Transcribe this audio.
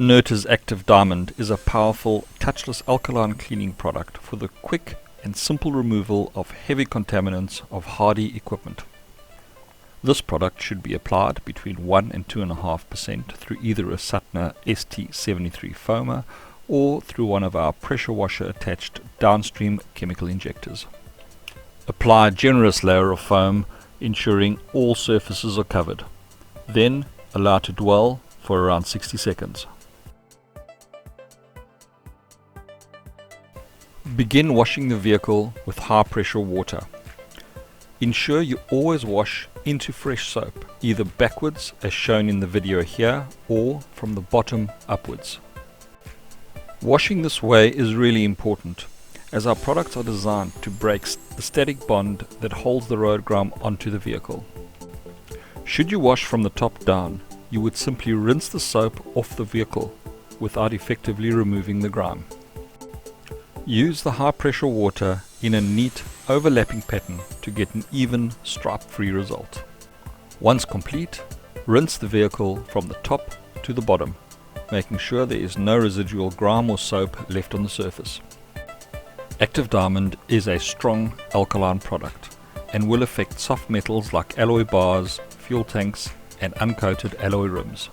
Nerta's Active Diamond is a powerful, touchless alkaline cleaning product for the quick and simple removal of heavy contaminants of hardy equipment. This product should be applied between 1 and 2.5% through either a Suttner ST73 foamer or through one of our pressure washer attached downstream chemical injectors. Apply a generous layer of foam, ensuring all surfaces are covered. Then allow to dwell for around 60 seconds. Begin washing the vehicle with high pressure water. Ensure you always wash into fresh soap, either backwards as shown in the video here or from the bottom upwards. Washing this way is really important, as our products are designed to break the static bond that holds the road grime onto the vehicle. Should you wash from the top down, you would simply rinse the soap off the vehicle without effectively removing the grime. Use the high pressure water in a neat overlapping pattern to get an even stripe-free result. Once complete, rinse the vehicle from the top to the bottom, making sure there is no residual grime or soap left on the surface. Active Diamond is a strong alkaline product and will affect soft metals like alloy bars, fuel tanks and uncoated alloy rims.